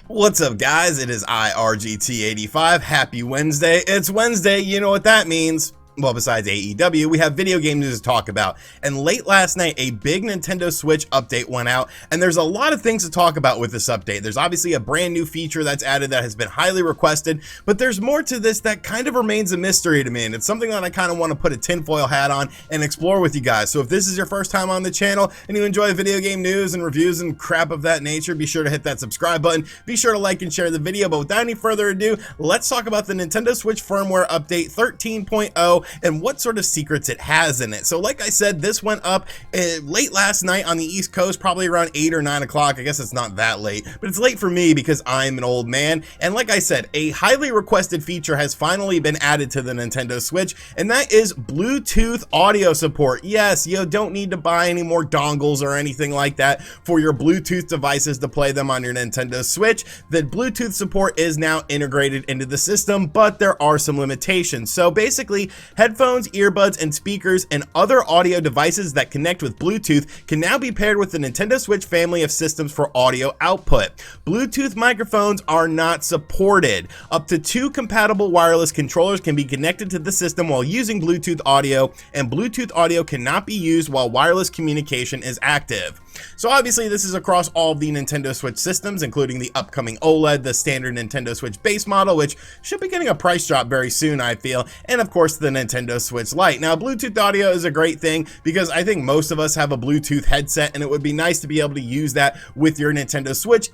What's up, guys? It is IRGT85. Happy Wednesday. It's Wednesday. You know what that means. Well, besides AEW, we have video game news to talk about. And late last night, a big Nintendo Switch update went out, and there's a lot of things to talk about with this update. There's obviously a brand new feature that's added that has been highly requested, but there's more to this that kind of remains a mystery to me, and it's something that I kind of want to put a tinfoil hat on and explore with you guys. So if this is your first time on the channel and you enjoy video game news and reviews and crap of that nature, be sure to hit that subscribe button. Be sure to like and share the video, but without any further ado, let's talk about the Nintendo Switch Firmware Update 13.0 and what sort of secrets it has in it. So like I said, this went up late last night on the East Coast, probably around 8 or 9 o'clock. I guess it's not that late, but it's late for me because I'm an old man. And like I said, a highly requested feature has finally been added to the Nintendo Switch, and that is Bluetooth audio support. Yes, you don't need to buy any more dongles or anything like that for your Bluetooth devices to play them on your Nintendo Switch. The Bluetooth support is now integrated into the system, but there are some limitations. So basically, headphones, earbuds, and speakers and other audio devices that connect with Bluetooth can now be paired with the Nintendo Switch family of systems for audio output. Bluetooth microphones are not supported. Up to 2 compatible wireless controllers can be connected to the system while using Bluetooth audio, and Bluetooth audio cannot be used while wireless communication is active. So obviously this is across all of the Nintendo Switch systems, including the upcoming OLED, the standard Nintendo Switch base model, which should be getting a price drop very soon, I feel, and of course the Nintendo Switch Lite. Now, Bluetooth audio is a great thing because I think most of us have a Bluetooth headset, and it would be nice to be able to use that with your Nintendo Switch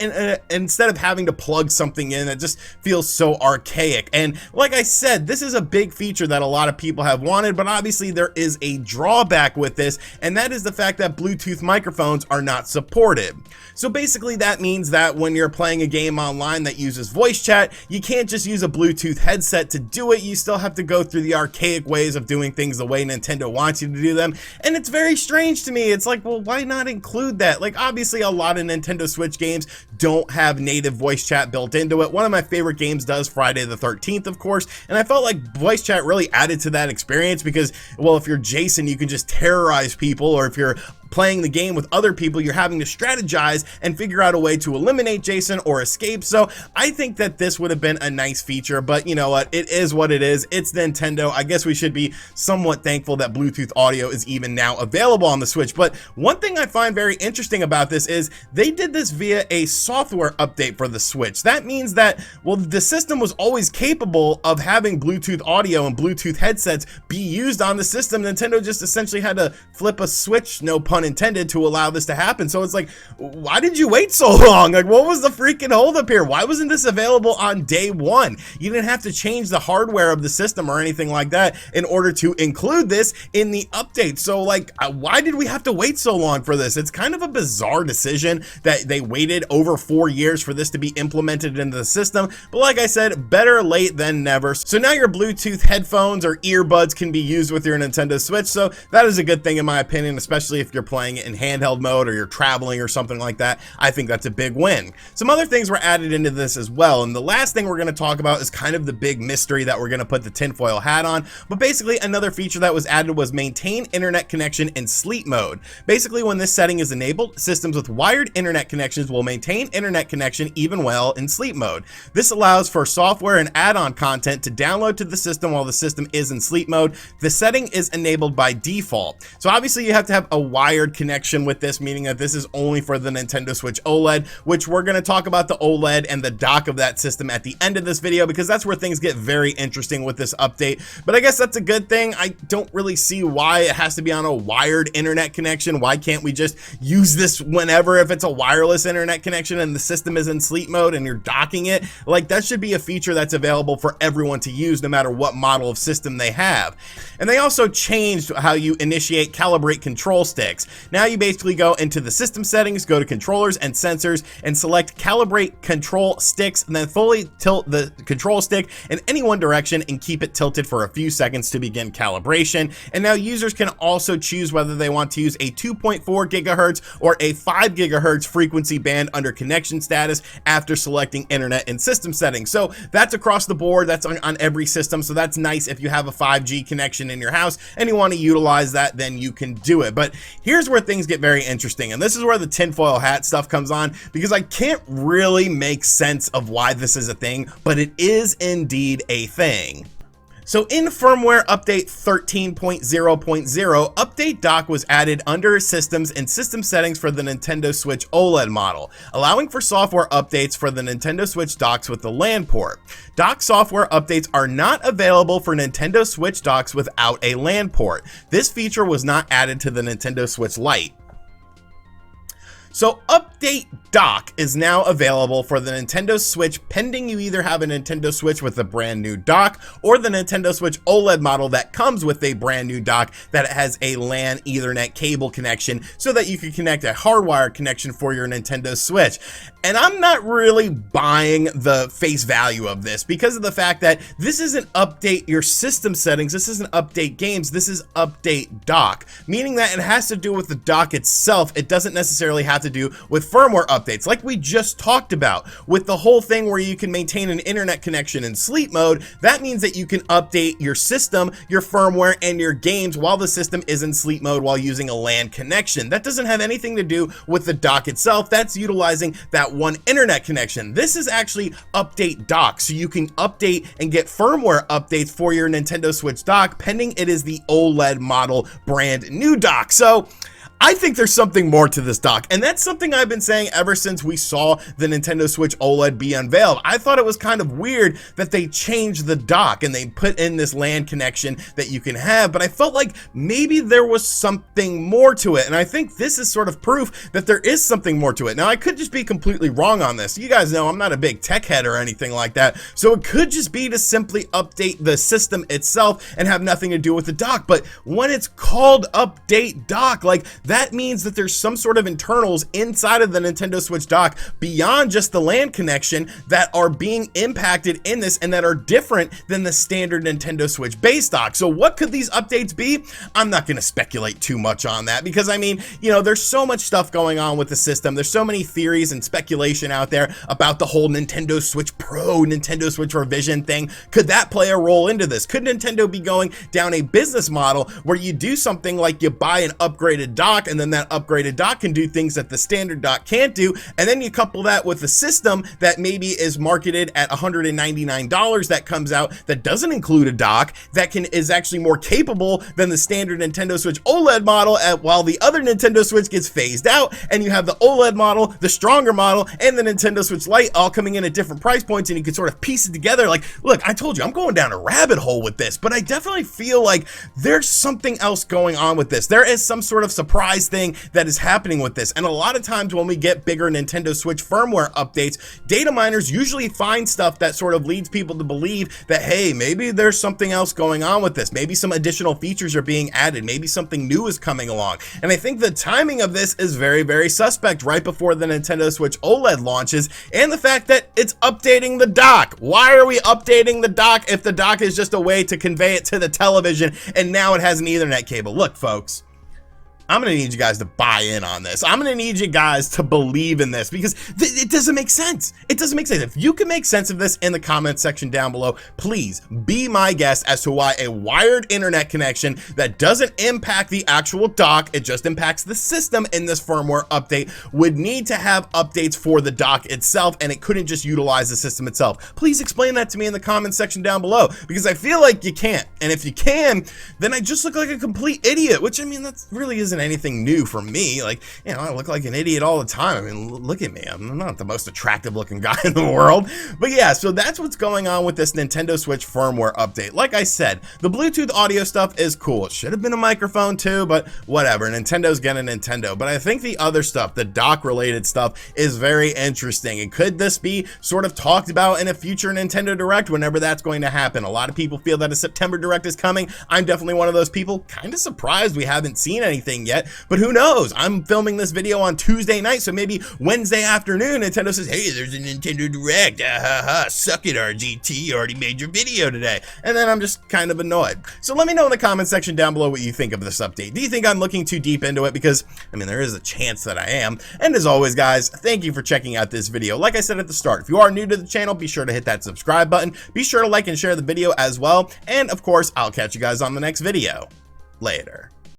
instead of having to plug something in that just feels so archaic. And like I said, this is a big feature that a lot of people have wanted, but obviously there is a drawback with this, and that is the fact that Bluetooth microphones are not supported. So basically that means that when you're playing a game online that uses voice chat, you can't just use a Bluetooth headset to do it. You still have to go through the archaic ways of doing things the way Nintendo wants you to do them, and it's very strange to me. It's like, well, why not include that? Like, obviously a lot of Nintendo Switch games don't have native voice chat built into it. One of my favorite games does, Friday the 13th, of course, and I felt like voice chat really added to that experience because, well, if you're Jason, you can just terrorize people, or if you're playing the game with other people, you're having to strategize and figure out a way to eliminate Jason or escape. So I think that this would have been a nice feature, but you know what? It is what it is. It's Nintendo. I guess we should be somewhat thankful that Bluetooth audio is even now available on the Switch. But one thing I find very interesting about this is they did this via a software update for the Switch. That means that, well, the system was always capable of having Bluetooth audio and Bluetooth headsets be used on the system. Nintendo just essentially had to flip a switch, no pun intended, to allow this to happen. So it's like, why did you wait so long? Like, what was the freaking holdup here? Why wasn't this available on day one? You didn't have to change the hardware of the system or anything like that in order to include this in the update. So like, why did we have to wait so long for this? It's kind of a bizarre decision that they waited over 4 years for this to be implemented into the system. But like I said, better late than never. So now your Bluetooth headphones or earbuds can be used with your Nintendo Switch. So that is a good thing in my opinion, especially if you're playing it in handheld mode or you're traveling or something like that. I think that's a big win. Some other things were added into this as well, and the last thing we're going to talk about is kind of the big mystery that we're going to put the tinfoil hat on. But basically another feature that was added was maintain internet connection in sleep mode. Basically, when this setting is enabled, systems with wired internet connections will maintain internet connection even while in sleep mode. This allows for software and add-on content to download to the system while the system is in sleep mode. The setting is enabled by default. So obviously you have to have a wired connection with this, meaning that this is only for the Nintendo Switch OLED, which we're going to talk about the OLED and the dock of that system at the end of this video because that's where things get very interesting with this update. But I guess that's a good thing. I don't really see why it has to be on a wired internet connection. Why can't we just use this whenever if it's a wireless internet connection and the system is in sleep mode and you're docking it? Like, that should be a feature that's available for everyone to use no matter what model of system they have. And they also changed how you initiate Calibrate control sticks. Now you basically go into the system settings, go to controllers and sensors, and select Calibrate control sticks, and then fully tilt the control stick in any one direction and keep it tilted for a few seconds to begin calibration. And now users can also choose whether they want to use a 2.4 gigahertz or a 5 gigahertz frequency band under connection status after selecting internet and system settings. So that's across the board. That's on every system. So that's nice if you have a 5G connection in your house and you want to utilize that, then you can do it. But here's here's where things get very interesting, and this is where the tinfoil hat stuff comes on, because I can't really make sense of why this is a thing, but it is indeed a thing. So in firmware update 13.0.0, Update Dock was added under Systems and System Settings for the Nintendo Switch OLED model, allowing for software updates for the Nintendo Switch docks with the LAN port. Dock software updates are not available for Nintendo Switch docks without a LAN port. This feature was not added to the Nintendo Switch Lite. So Update Dock is now available for the Nintendo Switch, pending you either have a Nintendo Switch with a brand new dock or the Nintendo Switch OLED model that comes with a brand new dock that has a LAN Ethernet cable connection so that you can connect a hardwired connection for your Nintendo Switch. And I'm not really buying the face value of this because of the fact that this isn't update your system settings, this isn't update games, this is update dock, meaning that it has to do with the dock itself. It doesn't necessarily have to do with firmware updates like we just talked about with the whole thing where you can maintain an internet connection in sleep mode. That means that you can update your system, your firmware, and your games while the system is in sleep mode while using a LAN connection. That doesn't have anything to do with the dock itself. That's utilizing that one internet connection. This is actually update dock, so you can update and get firmware updates for your Nintendo Switch dock pending it is the OLED model brand new dock. So I think there's something more to this dock, and that's something I've been saying ever since we saw the Nintendo Switch OLED be unveiled. I thought it was kind of weird that they changed the dock and they put in this LAN connection that you can have, but I felt like maybe there was something more to it, and I think this is sort of proof that there is something more to it. Now, I could just be completely wrong on this. You guys know I'm not a big tech head or anything like that, so it could just be to simply update the system itself and have nothing to do with the dock. But when it's called update dock, like, that means that there's some sort of internals inside of the Nintendo Switch dock beyond just the LAN connection that are being impacted in this and that are different than the standard Nintendo Switch base dock. So what could these updates be? I'm not going to speculate too much on that because, I mean, you know, there's so much stuff going on with the system. There's so many theories and speculation out there about the whole Nintendo Switch Pro, Nintendo Switch Revision thing. Could that play a role into this? Could Nintendo be going down a business model where you do something like you buy an upgraded dock and then that upgraded dock can do things that the standard dock can't do, and then you couple that with a system that maybe is marketed at $199 that comes out that doesn't include a dock that is actually more capable than the standard Nintendo Switch OLED model while the other Nintendo Switch gets phased out, and you have the OLED model, the stronger model, and the Nintendo Switch Lite all coming in at different price points, and you can sort of piece it together. Like, look, I told you I'm going down a rabbit hole with this, but I definitely feel like there's something else going on with this. There is some sort of surprise thing that is happening with this, and a lot of times when we get bigger Nintendo Switch firmware updates, data miners usually find stuff that sort of leads people to believe that, hey, maybe there's something else going on with this, maybe some additional features are being added, maybe something new is coming along. And I think the timing of this is very, very suspect right before the Nintendo Switch OLED launches, and the fact that it's updating the dock. Why are we updating the dock if the dock is just a way to convey it to the television and now it has an Ethernet cable? Look, folks, I'm going to need you guys to buy in on this. I'm going to need you guys to believe in this because it doesn't make sense. It doesn't make sense. If you can make sense of this in the comment section down below, please be my guest as to why a wired internet connection that doesn't impact the actual dock, it just impacts the system in this firmware update, would need to have updates for the dock itself, and it couldn't just utilize the system itself. Please explain that to me in the comment section down below because I feel like you can't. And if you can, then I just look like a complete idiot, which, I mean, that really isn't anything new for me. Like, you know, I look like an idiot all the time. I mean, look at me. I'm not the most attractive looking guy in the world. But yeah, so that's what's going on with this Nintendo Switch firmware update. Like I said, the Bluetooth audio stuff is cool. It should have been a microphone too, but whatever. Nintendo's getting Nintendo. But I think the other stuff, the dock related stuff, is very interesting. And could this be sort of talked about in a future Nintendo Direct whenever that's going to happen? A lot of people feel that a September Direct is coming. I'm definitely one of those people. Kind of surprised we haven't seen anything yet, but who knows? I'm filming this video on Tuesday night, so maybe Wednesday afternoon Nintendo says, hey, there's a Nintendo Direct, suck it, RGT, you already made your video today. And then I'm just kind of annoyed. So let me know in the comment section down below what you think of this update. Do you think I'm looking too deep into it? Because, I mean, there is a chance that I am. And as always, guys, thank you for checking out this video. Like I said at the start, if you are new to the channel, be sure to hit that subscribe button. Be sure to like and share the video as well. And of course, I'll catch you guys on the next video. Later.